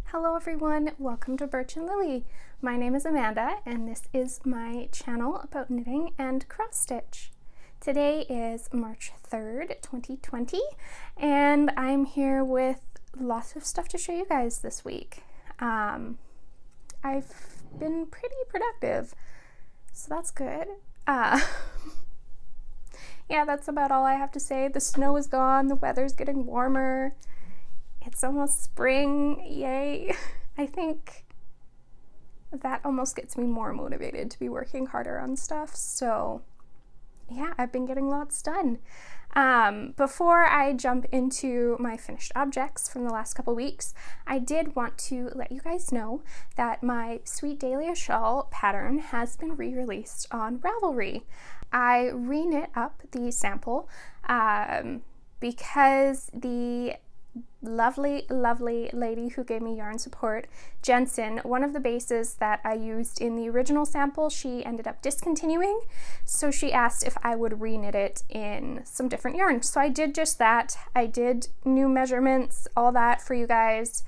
Hello everyone, welcome to Birch and Lily. My name is Amanda and this is my channel about knitting and cross stitch. Today is March 3rd, 2020 and I'm here with lots of stuff to show you guys this week. I've been pretty productive, so that's good. Yeah, that's about all I have to say. The snow is gone, the weather's getting warmer. It's almost spring, yay. I think that almost gets me more motivated to be working harder on stuff. So yeah, I've been getting lots done. Before I jump into my finished objects from the last couple weeks, I did want to let you guys know that my Sweet Dahlia Shawl pattern has been re-released on Ravelry. I re-knit up the sample because the lovely lady who gave me yarn support, Jensen, one of the bases that I used in the original sample, she ended up discontinuing, so she asked if I would re-knit it in some different yarn. So I did just that. I did new measurements, all that for you guys,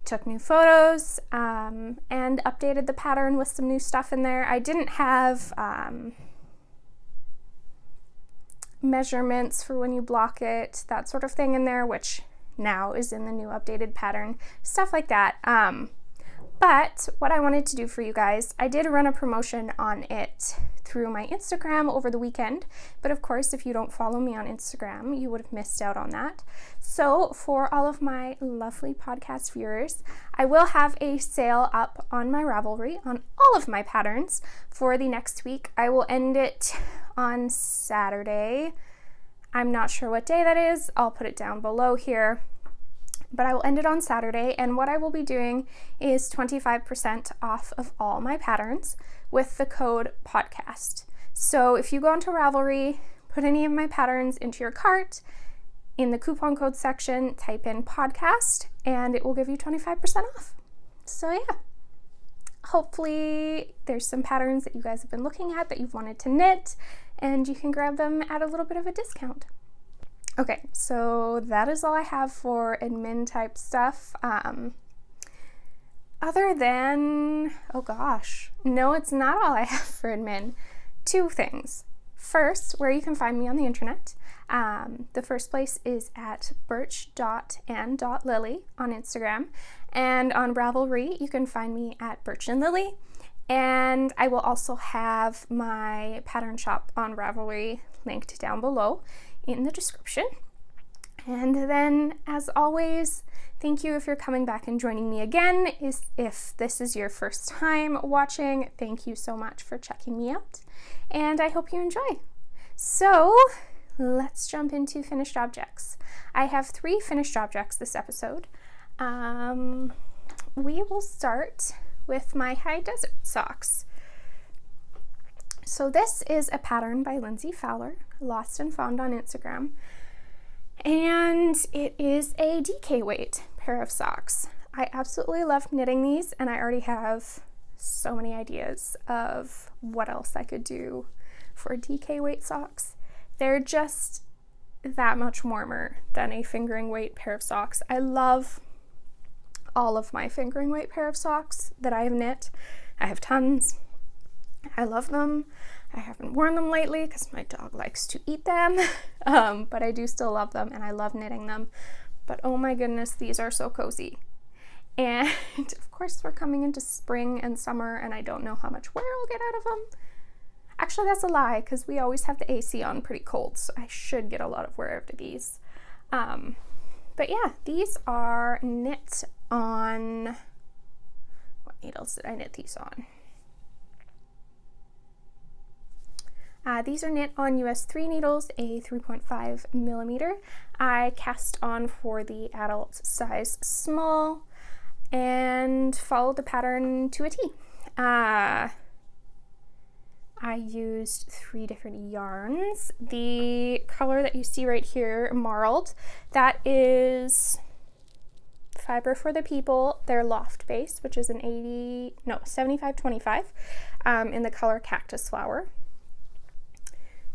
took new photos, and updated the pattern with some new stuff in there. I didn't have measurements for when you block it, that sort of thing in there, which now is in the new updated pattern, stuff like that. But what I wanted to do for you guys, I did run a promotion on it through my Instagram over the weekend, but of course if you don't follow me on Instagram you would have missed out on that. So for all of my lovely podcast viewers, I will have a sale up on my Ravelry on all of my patterns for the next week. I will end it on Saturday. I'm not sure what day that is. I'll put it down below here, but I will end it on Saturday, and what I will be doing is 25% off of all my patterns with the code podcast. So if you go onto Ravelry, put any of my patterns into your cart, in the coupon code section, type in podcast, and it will give you 25% off. So yeah, hopefully there's some patterns that you guys have been looking at that you've wanted to knit, and you can grab them at a little bit of a discount. Okay, so that is all I have for admin type stuff. Other than, oh gosh, no, it's not all I have for admin. Two things. First, where you can find me on the internet. The first place is at birch.and.lily on Instagram, and on Ravelry you can find me at birchandlily. And I will also have my pattern shop on Ravelry linked down below in the description. And then, as always, thank you if you're coming back and joining me again. If this is your first time watching, thank you so much for checking me out, and I hope you enjoy. So let's jump into finished objects. I have 3 finished objects this episode. We will start with my high desert socks. So this is a pattern by Lindsey Fowler, Lost and Found on Instagram, and it is a DK weight pair of socks. I absolutely love knitting these, and I already have so many ideas of what else I could do for DK weight socks. They're just that much warmer than a fingering weight pair of socks. I love all of my fingering weight pair of socks that I have knit. I have tons. I love them. I haven't worn them lately because my dog likes to eat them, but I do still love them and I love knitting them. But oh my goodness, these are so cozy. And of course we're coming into spring and summer, and I don't know how much wear I'll get out of them. Actually, that's a lie, because we always have the AC on pretty cold, so I should get a lot of wear out of these. But yeah, these are knit on, what needles did I knit these on? These are knit on US 3 needles, a 3.5 millimeter. I cast on for the adult size small and followed the pattern to a T. I used 3 different yarns. The color that you see right here, marled, that is Fiber for the People, their Loft base, which is an 75-25 in the color Cactus Flower.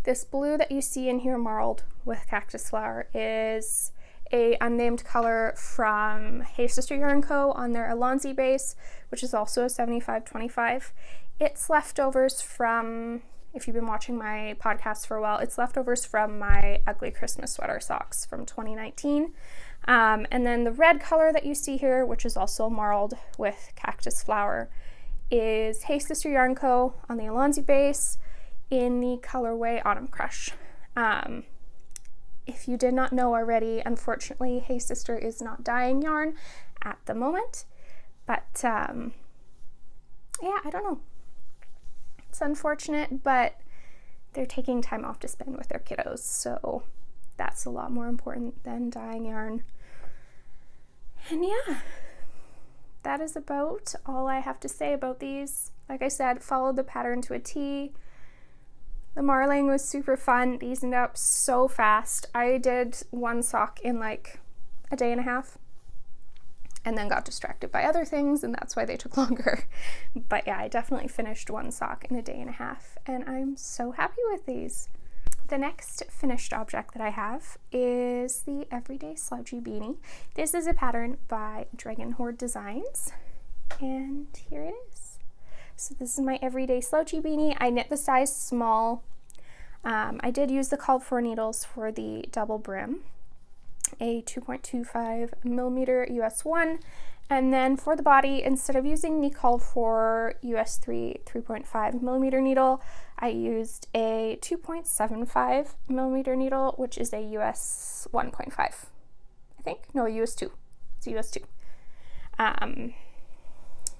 This blue that you see in here marled with Cactus Flower is a unnamed color from Hey Sister Yarn Co. on their Allon-sy base, which is also a 75-25. It's leftovers from, if you've been watching my podcast for a while, it's leftovers from my ugly Christmas sweater socks from 2019. And then the red color that you see here, which is also marled with cactus flower, is Hey Sister Yarn Co. on the Allon-sy base in the colorway Autumn Crush. If you did not know already, unfortunately, Hey Sister is not dyeing yarn at the moment, but yeah, I don't know. It's unfortunate, but they're taking time off to spend with their kiddos, so that's a lot more important than dyeing yarn. And yeah, that is about all I have to say about these. Like I said, followed the pattern to a T. The marling was super fun. These ended up so fast. I did one sock in like a day and a half and then got distracted by other things, and that's why they took longer. But yeah, I definitely finished one sock in a day and a half, and I'm so happy with these. The next finished object that I have is the Everyday Slouchy Beanie. This is a pattern by Hoard Designs, and here it is. So this is my Everyday Slouchy Beanie. I knit the size small. I did use the called for needles for the double brim, a 2.25 millimeter US 1, and then for the body, instead of using the called for US 3.5 millimeter needle, I used a 2.75 millimeter needle, which is a US 1.5, I think. No, US 2. It's a US 2.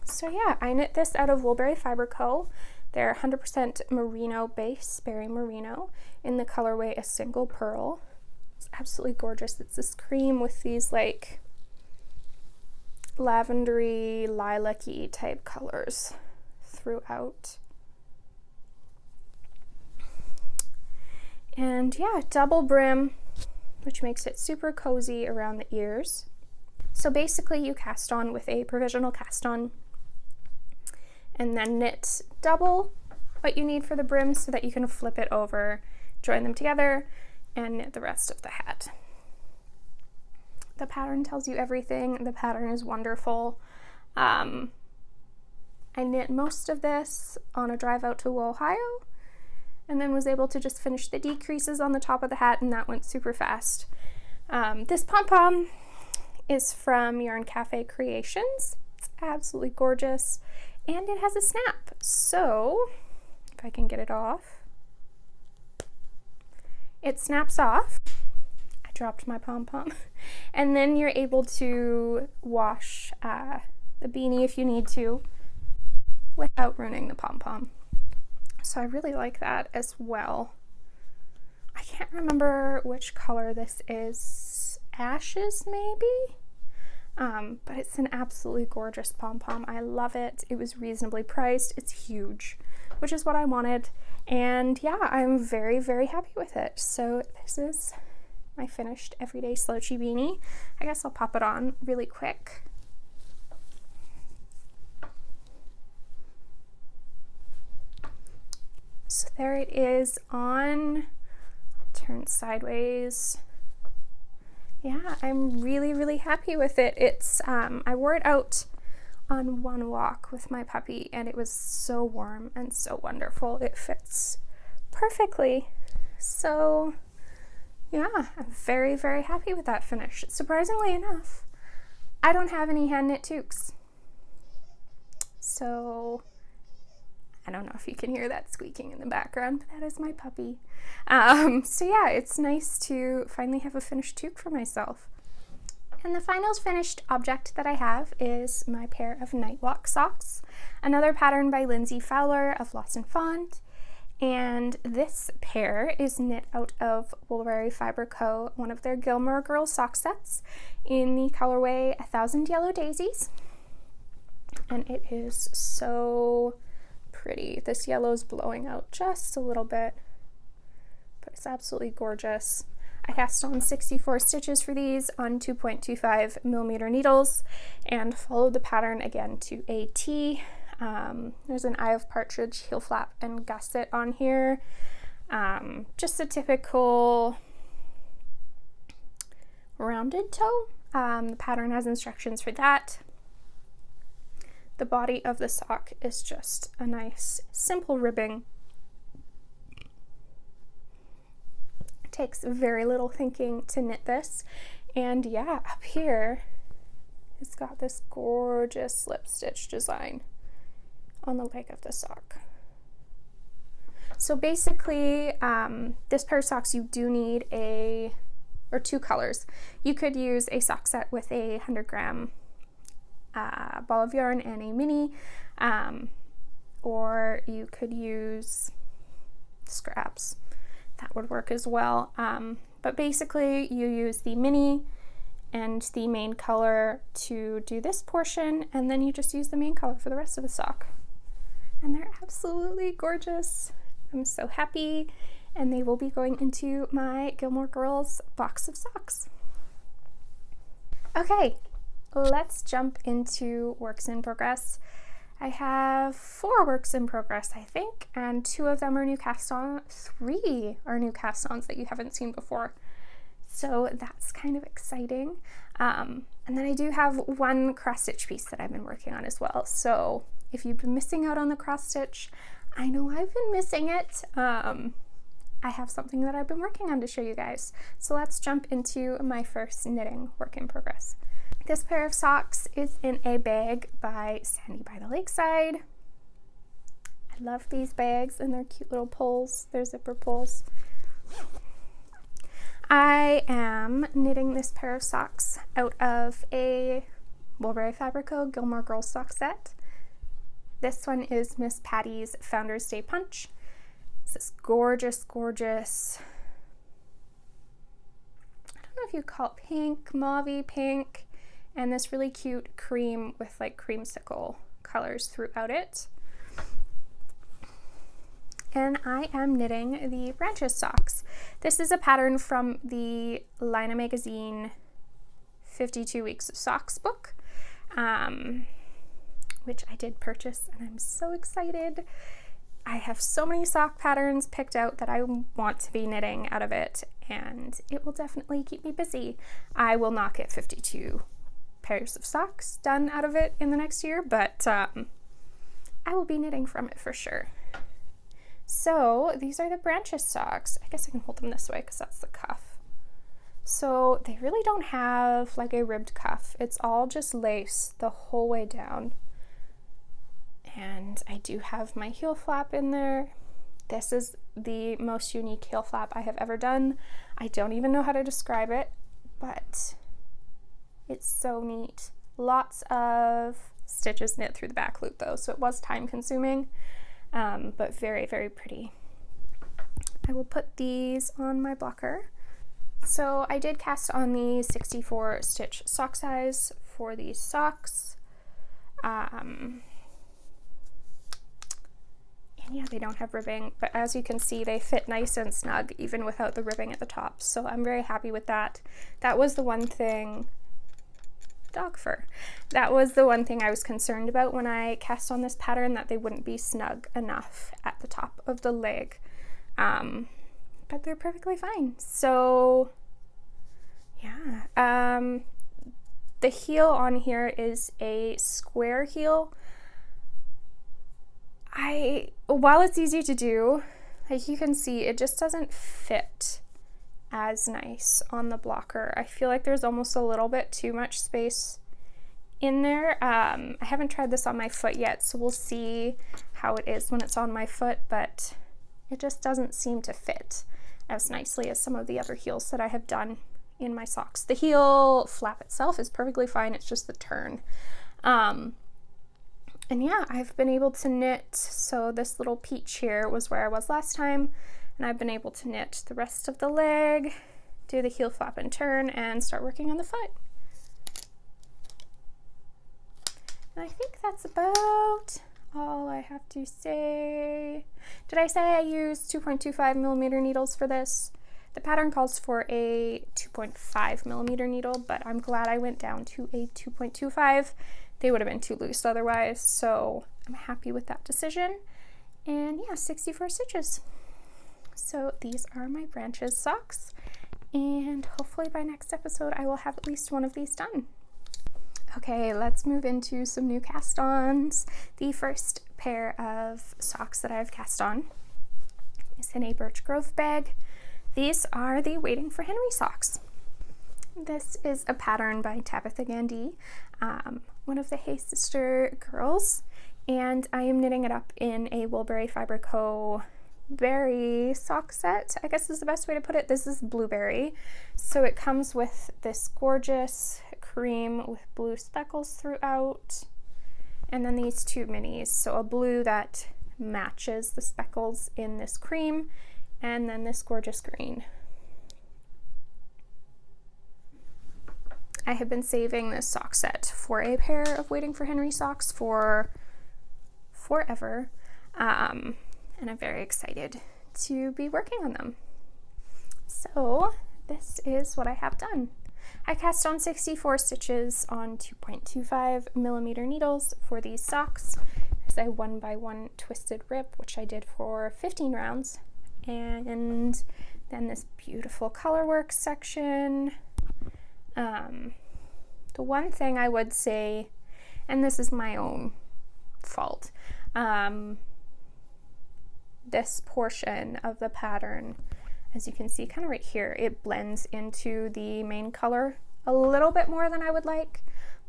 So yeah, I knit this out of Woolberry Fiber Co. They're 100% merino base, berry merino, in the colorway A Single Pearl. It's absolutely gorgeous. It's this cream with these like lavendery, lilac-y type colors throughout. And yeah, double brim, which makes it super cozy around the ears. So basically you cast on with a provisional cast on and then knit double what you need for the brim so that you can flip it over, join them together, and knit the rest of the hat. The pattern tells you everything. The pattern is wonderful. I knit most of this on a drive out to Ohio, and then was able to just finish the decreases on the top of the hat, and that went super fast. This pom-pom is from Yarn Cafe Creations. It's absolutely gorgeous, and it has a snap. So, if I can get it off, it snaps off. I dropped my pom-pom. And then you're able to wash the beanie if you need to without ruining the pom-pom. So I really like that as well. I can't remember which color this is. Ashes, maybe? But it's an absolutely gorgeous pom-pom. I love it. It was reasonably priced. It's huge, which is what I wanted. And yeah, I'm very, very happy with it. So this is my finished Everyday Slouchy Beanie. I guess I'll pop it on really quick. So there it is on. Turn sideways. Yeah, I'm really, really happy with it. It's I wore it out on one walk with my puppy, and it was so warm and so wonderful. It fits perfectly. So yeah, I'm very, very happy with that finish. Surprisingly enough, I don't have any hand knit toques. So I don't know if you can hear that squeaking in the background, but that is my puppy. So yeah, it's nice to finally have a finished toque for myself. And the final finished object that I have is my pair of Nightwalk socks, another pattern by Lindsey Fowler of Lost and Found. And this pair is knit out of Woolberry Fiber Co., one of their Gilmore Girls sock sets in the colorway 1000 Yellow Daisies. And it is so pretty. This yellow is blowing out just a little bit, but it's absolutely gorgeous. I cast on 64 stitches for these on 2.25 millimeter needles and followed the pattern again to a T. There's an Eye of Partridge heel flap and gusset on here. Just a typical rounded toe. The pattern has instructions for that. The body of the sock is just a nice simple ribbing. It takes very little thinking to knit this. And yeah, up here it's got this gorgeous slip stitch design on the leg of the sock. So basically, this pair of socks, you do need two colors. You could use a sock set with a 100-gram ball of yarn and a mini, or you could use scraps. That would work as well. But basically, you use the mini and the main color to do this portion, and then you just use the main color for the rest of the sock. And they're absolutely gorgeous. I'm so happy, and they will be going into my Gilmore Girls box of socks. Okay, let's jump into works in progress. I have 4 works in progress, I think, and 2 of them are new cast-ons. 3 are new cast-ons that you haven't seen before. So that's kind of exciting. And then I do have 1 cross-stitch piece that I've been working on as well. So if you've been missing out on the cross-stitch, I know I've been missing it. I have something that I've been working on to show you guys. So let's jump into my first knitting work in progress. This pair of socks is in a bag by Sandy by the Lakeside. I love these bags and their cute little pulls, their zipper pulls. I am knitting this pair of socks out of a Woolberry Fabrico Gilmore Girls sock set. This one is Miss Patty's Founder's Day Punch. It's this gorgeous, gorgeous, I don't know if you call it pink, mauve-y pink, and this really cute cream with like creamsicle colors throughout it. And I am knitting the branches socks. This is a pattern from the Lina Magazine 52 Weeks of Socks book, which I did purchase, and I'm so excited. I have so many sock patterns picked out that I want to be knitting out of it, and it will definitely keep me busy. I will not get 52 pairs of socks done out of it in the next year, but I will be knitting from it for sure. So these are the branches socks. I guess I can hold them this way because that's the cuff. So they really don't have like a ribbed cuff. It's all just lace the whole way down. And I do have my heel flap in there. This is the most unique heel flap I have ever done. I don't even know how to describe it, but it's so neat. Lots of stitches knit through the back loop though, so it was time consuming, but very, very pretty. I will put these on my blocker. So I did cast on the 64 stitch sock size for these socks. And yeah, they don't have ribbing, but as you can see, they fit nice and snug even without the ribbing at the top. So I'm very happy with that. That was the one thing, dog fur. That was the one thing I was concerned about when I cast on this pattern, that they wouldn't be snug enough at the top of the leg. But they're perfectly fine. So yeah, the heel on here is a square heel. While it's easy to do, like you can see, it just doesn't fit as nice on the blocker. I feel like there's almost a little bit too much space in there. I haven't tried this on my foot yet, so we'll see how it is when it's on my foot, but it just doesn't seem to fit as nicely as some of the other heels that I have done in my socks. The heel flap itself is perfectly fine, it's just the turn. And yeah, I've been able to knit, so this little peach here was where I was last time, and I've been able to knit the rest of the leg, do the heel flap and turn, and start working on the foot. And I think that's about all I have to say. Did I say I used 2.25 millimeter needles for this? The pattern calls for a 2.5 millimeter needle, but I'm glad I went down to a 2.25. They would have been too loose otherwise, so I'm happy with that decision. And yeah, 64 stitches. So these are my branches socks, and hopefully by next episode I will have at least one of these done. Okay, let's move into some new cast-ons. The first pair of socks that I've cast on is in a Birch Grove bag. These are the Waiting for Henry socks. This is a pattern by Tabitha Gandhi, one of the Hey Sister girls, and I am knitting it up in a Woolberry Fiber Co. berry sock set, I guess is the best way to put it. This is blueberry, so it comes with this gorgeous cream with blue speckles throughout, and then these two minis, so a blue that matches the speckles in this cream, and then this gorgeous green. I have been saving this sock set for a pair of Waiting for Henry socks for forever, and I'm very excited to be working on them. So this is what I have done. I cast on 64 stitches on 2.25 millimeter needles for these socks. There's a 1x1 twisted rib, which I did for 15 rounds, and then this beautiful colorwork section. The one thing I would say, and this is my own fault, this portion of the pattern, as you can see kind of right here, it blends into the main color a little bit more than I would like,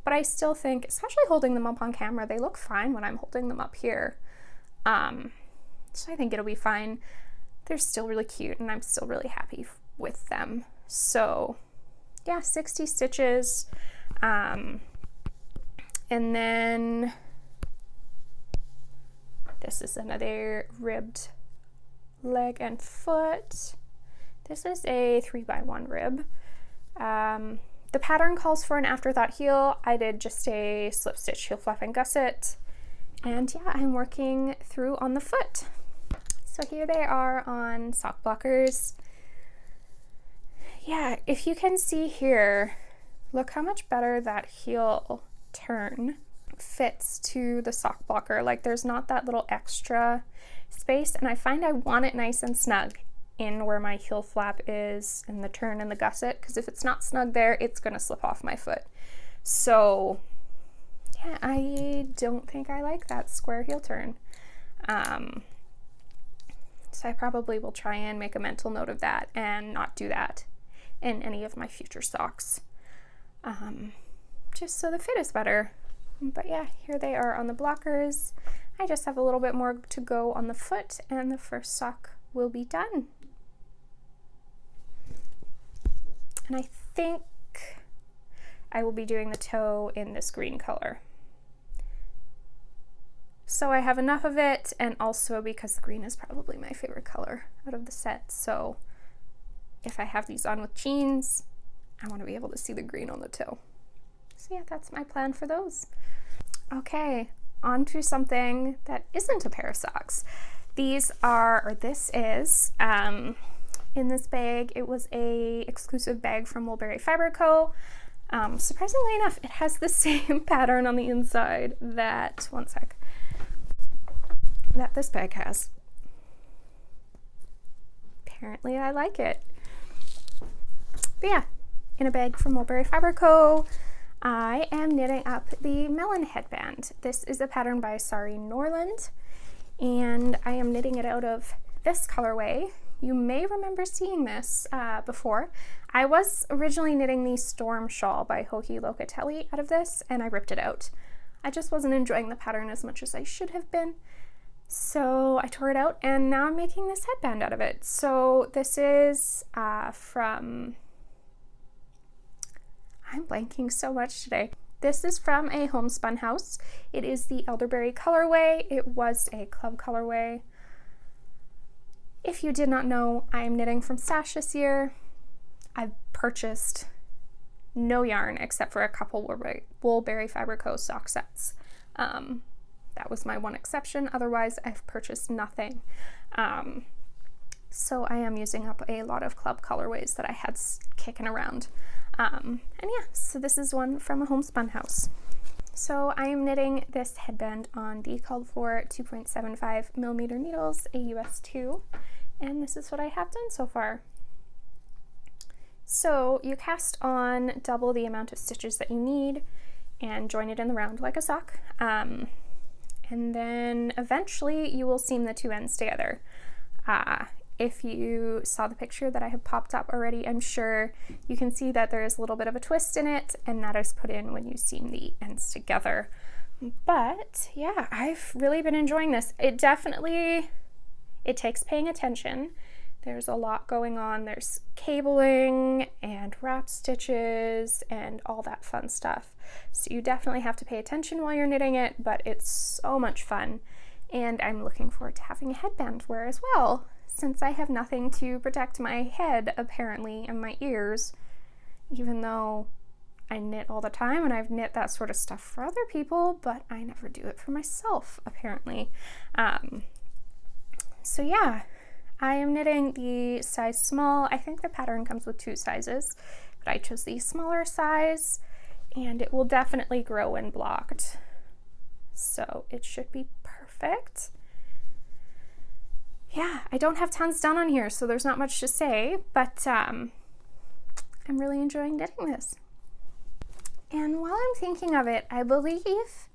but I still think, especially holding them up on camera, they look fine when I'm holding them up here. So I think it'll be fine. They're still really cute and I'm still really happy with them. So yeah, 60 stitches, and then this is another ribbed leg and foot. This is a 3x1 rib. The pattern calls for an afterthought heel. I did just a slip stitch, heel flap, and gusset. And yeah, I'm working through on the foot. So here they are on sock blockers. Yeah, if you can see here, look how much better that heel turn fits to the sock blocker. Like there's not that little extra space, and I find I want it nice and snug in where my heel flap is and the turn and the gusset, because if it's not snug there, it's gonna slip off my foot. So yeah, I don't think I like that square heel turn. So I probably will try and make a mental note of that and not do that in any of my future socks, just so the fit is better. But yeah, here they are on the blockers. I just have a little bit more to go on the foot and the first sock will be done. And I think I will be doing the toe in this green color. So I have enough of it, and also because the green is probably my favorite color out of the set, so if I have these on with jeans, I want to be able to see the green on the toe. So yeah, that's my plan for those. Okay, on to something that isn't a pair of socks. These are, or this is, in this bag, it was a exclusive bag from Woolberry Fiber Co. Surprisingly enough, it has the same pattern on the inside that, one sec, that this bag has. Apparently I like it. But yeah, in a bag from Woolberry Fiber Co. I am knitting up the melon headband. This is a pattern by Sari Norland, and I am knitting it out of this colorway. You may remember seeing this before. I was originally knitting the Storm Shawl by Joji Locatelli out of this, and I ripped it out. I just wasn't enjoying the pattern as much as I should have been, so I tore it out, and now I'm making this headband out of it. So this is from... I'm blanking so much today. This is from a homespun house. It is the elderberry colorway. It was a club colorway. If you did not know, I am knitting from stash this year. I've purchased no yarn except for a couple Woolberry Fiber Co. sock sets. That was my one exception. Otherwise, I've purchased nothing. So I am using up a lot of club colorways that I had kicking around. And yeah, so this is one from a homespun house. So I am knitting this headband on the called for 2.75 millimeter needles, a US 2, and this is what I have done so far. So you cast on double the amount of stitches that you need and join it in the round like a sock. And then eventually you will seam the two ends together. If you saw the picture that I have popped up already, I'm sure you can see that there is a little bit of a twist in it, and that is put in when you seam the ends together. But yeah, I've really been enjoying this. It takes paying attention. There's a lot going on. There's cabling and wrap stitches and all that fun stuff. So you definitely have to pay attention while you're knitting it, but it's so much fun. And I'm looking forward to having a headband wear as well, since I have nothing to protect my head apparently and my ears, even though I knit all the time and I've knit that sort of stuff for other people, but I never do it for myself apparently. So yeah, I am knitting the size small. I think the pattern comes with 2 sizes, but I chose the smaller size, and it will definitely grow when blocked. So it should be perfect. Yeah, I don't have tons done on here, so there's not much to say, but I'm really enjoying knitting this. And while I'm thinking of it, I believe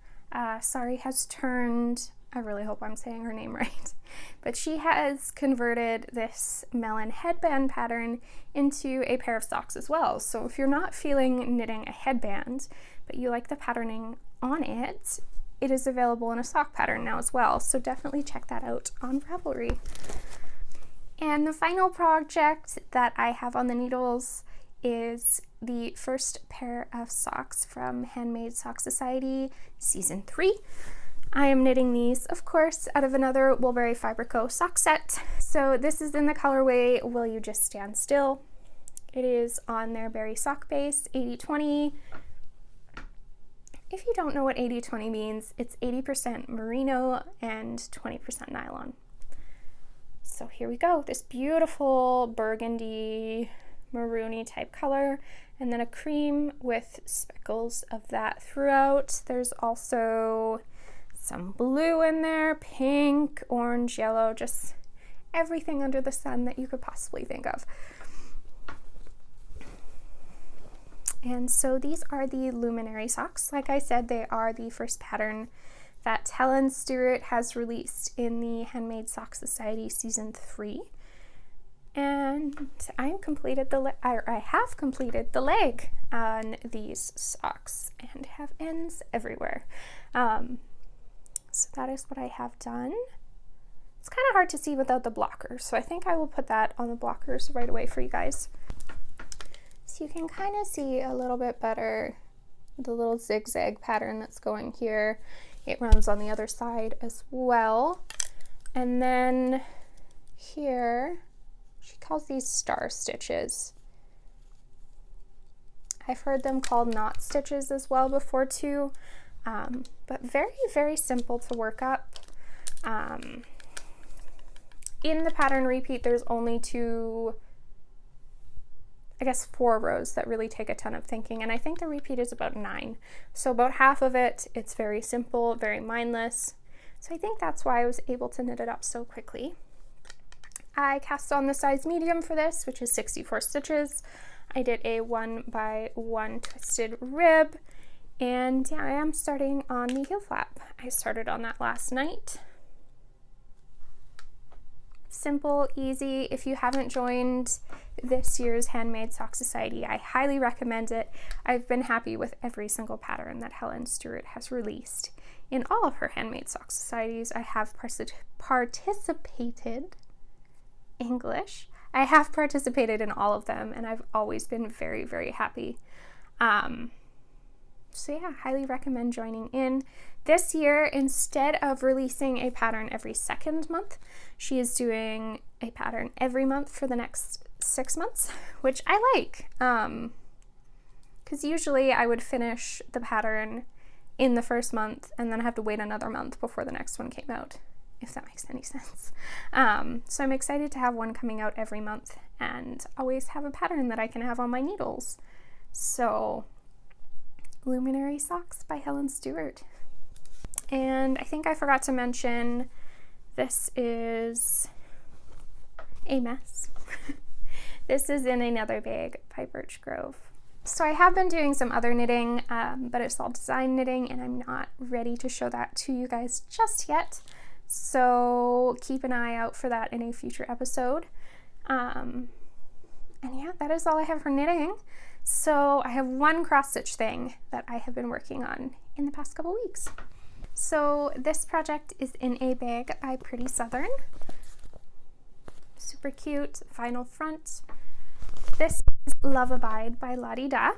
Sari has turned, I really hope I'm saying her name right, but she has converted this melon headband pattern into a pair of socks as well. So if you're not feeling knitting a headband, but you like the patterning on it, it is available in a sock pattern now as well. So definitely check that out on Ravelry. And the final project that I have on the needles is the first pair of socks from Handmade Sock Society Season 3. I am knitting these, of course, out of another Woolberry Fiberco sock set. So this is in the colorway Will You Just Stand Still. It is on their berry sock base, 80-20. If you don't know what 80-20 means, it's 80% merino and 20% nylon. So here we go, this beautiful burgundy maroony type color, and then a cream with speckles of that throughout. There's also some blue in there, pink, orange, yellow, just everything under the sun that you could possibly think of. And so these are the luminary socks. Like I said, they are the first pattern that Helen Stewart has released in the Handmade Sock Society Season 3. And I have completed the leg on these socks and have ends everywhere. So that is what I have done. It's kind of hard to see without the blockers, so I think I will put that on the blockers right away for you guys. So you can kind of see a little bit better the little zigzag pattern that's going here. It runs on the other side as well. And then here, she calls these star stitches. I've heard them called knot stitches as well before too, but very, very simple to work up. In the pattern repeat, there's only 4 rows that really take a ton of thinking, and I think the repeat is about 9. So about half of it, it's very simple, very mindless. So I think that's why I was able to knit it up so quickly. I cast on the size medium for this, which is 64 stitches. I did a 1x1 twisted rib, and yeah, I am starting on the heel flap. I started on that last night. Simple, easy. If you haven't joined this year's Handmade Sock Society, I highly recommend it. I've been happy with every single pattern that Helen Stewart has released. In all of her Handmade Sock Societies, I have participated I have participated in all of them, and I've always been very, very happy. So yeah, highly recommend joining in. This year, instead of releasing a pattern every second month, she is doing a pattern every month for the next 6 months, which I like. Because usually I would finish the pattern in the first month and then have to wait another month before the next one came out, if that makes any sense. So I'm excited to have one coming out every month and always have a pattern that I can have on my needles. So Luminary Socks by Helen Stewart. And I think I forgot to mention, this is a mess. This is in another bag by Birch Grove. So I have been doing some other knitting, but it's all design knitting, and I'm not ready to show that to you guys just yet. So keep an eye out for that in a future episode. And yeah, that is all I have for knitting. So I have one cross stitch thing that I have been working on in the past couple weeks. So this project is in a bag by Pretty Southern. Super cute vinyl front. This is Love Abide by Lottie Da.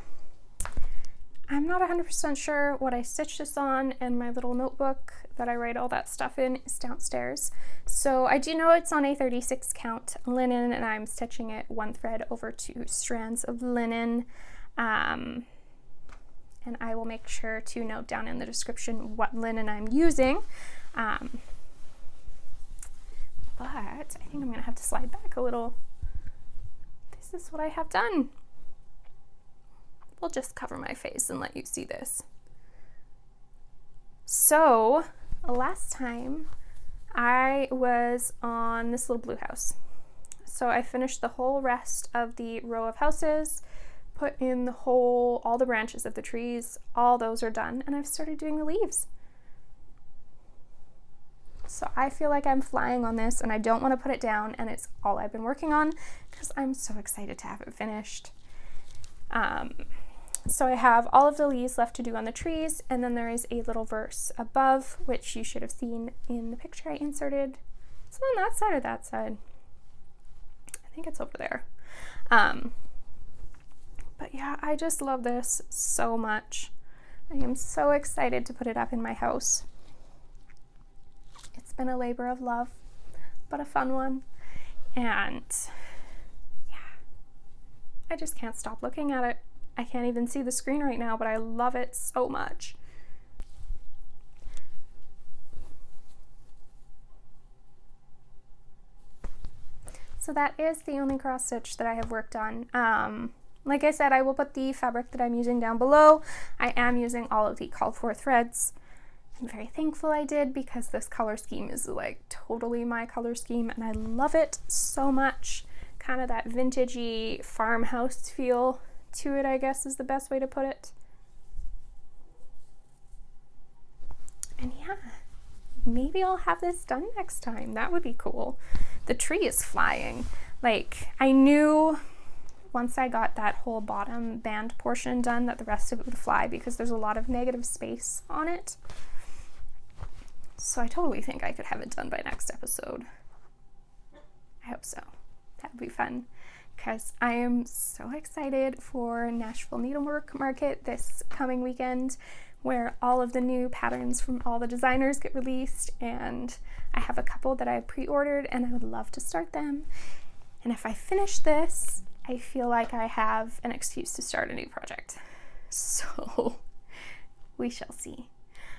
I'm not 100% sure what I stitched this on, and my little notebook that I write all that stuff in is downstairs. So I do know it's on a 36 count linen, and I'm stitching it one thread over 2 strands of linen. And I will make sure to note down in the description what linen I'm using. But I think I'm gonna have to slide back a little. This is what I have done. We'll just cover my face and let you see this. So last time I was on this little blue house. So I finished the whole rest of the row of houses, put in all the branches of the trees, all those are done, and I've started doing the leaves. So I feel like I'm flying on this, and I don't want to put it down, and it's all I've been working on because I'm so excited to have it finished. So I have all of the leaves left to do on the trees, and then there is a little verse above, which you should have seen in the picture I inserted. Is it on that side or that side? I think it's over there. But yeah, I just love this so much. I am so excited to put it up in my house. It's been a labor of love, but a fun one. And yeah, I just can't stop looking at it. I can't even see the screen right now, but I love it so much. So that is the only cross stitch that I have worked on. Like I said, I will put the fabric that I'm using down below. I am using all of the called for threads. I'm very thankful I did, because this color scheme is like totally my color scheme, and I love it so much. Kind of that vintagey farmhouse feel to it, I guess is the best way to put it. And yeah, maybe I'll have this done next time. That would be cool. The tree is flying. Like, I knew once I got that whole bottom band portion done that the rest of it would fly, because there's a lot of negative space on it. So I totally think I could have it done by next episode. I hope so. That would be fun, because I am so excited for Nashville Needlework Market this coming weekend, where all of the new patterns from all the designers get released, and I have a couple that I've pre-ordered, and I would love to start them. And if I finish this, I feel like I have an excuse to start a new project. So we shall see.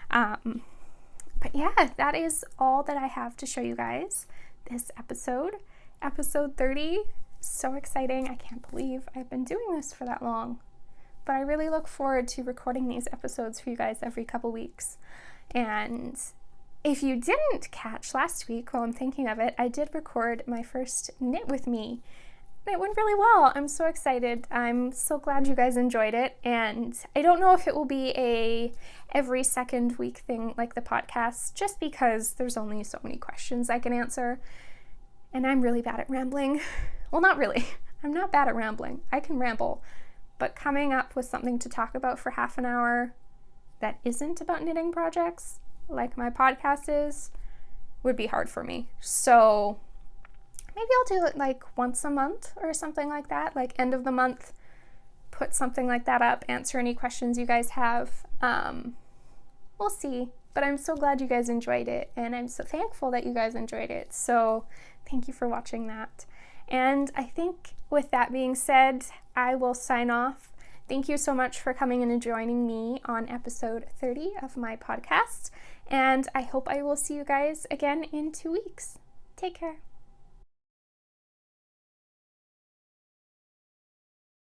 But yeah, that is all that I have to show you guys this episode. Episode 30. So exciting. I can't believe I've been doing this for that long. But I really look forward to recording these episodes for you guys every couple weeks. And if you didn't catch last week while I'm thinking of it, I did record my first Knit With Me. It went really well. I'm so excited. I'm so glad you guys enjoyed it. And I don't know if it will be a every second week thing like the podcast, just because there's only so many questions I can answer. And I'm really bad at rambling. Well, not really. I'm not bad at rambling. I can ramble. But coming up with something to talk about for half an hour that isn't about knitting projects, like my podcast is, would be hard for me. So maybe I'll do it like once a month or something like that, like end of the month, put something like that up, answer any questions you guys have. We'll see, but I'm so glad you guys enjoyed it, and I'm so thankful that you guys enjoyed it. So thank you for watching that. And I think with that being said, I will sign off. Thank you so much for coming in and joining me on episode 30 of my podcast, and I hope I will see you guys again in 2 weeks. Take care.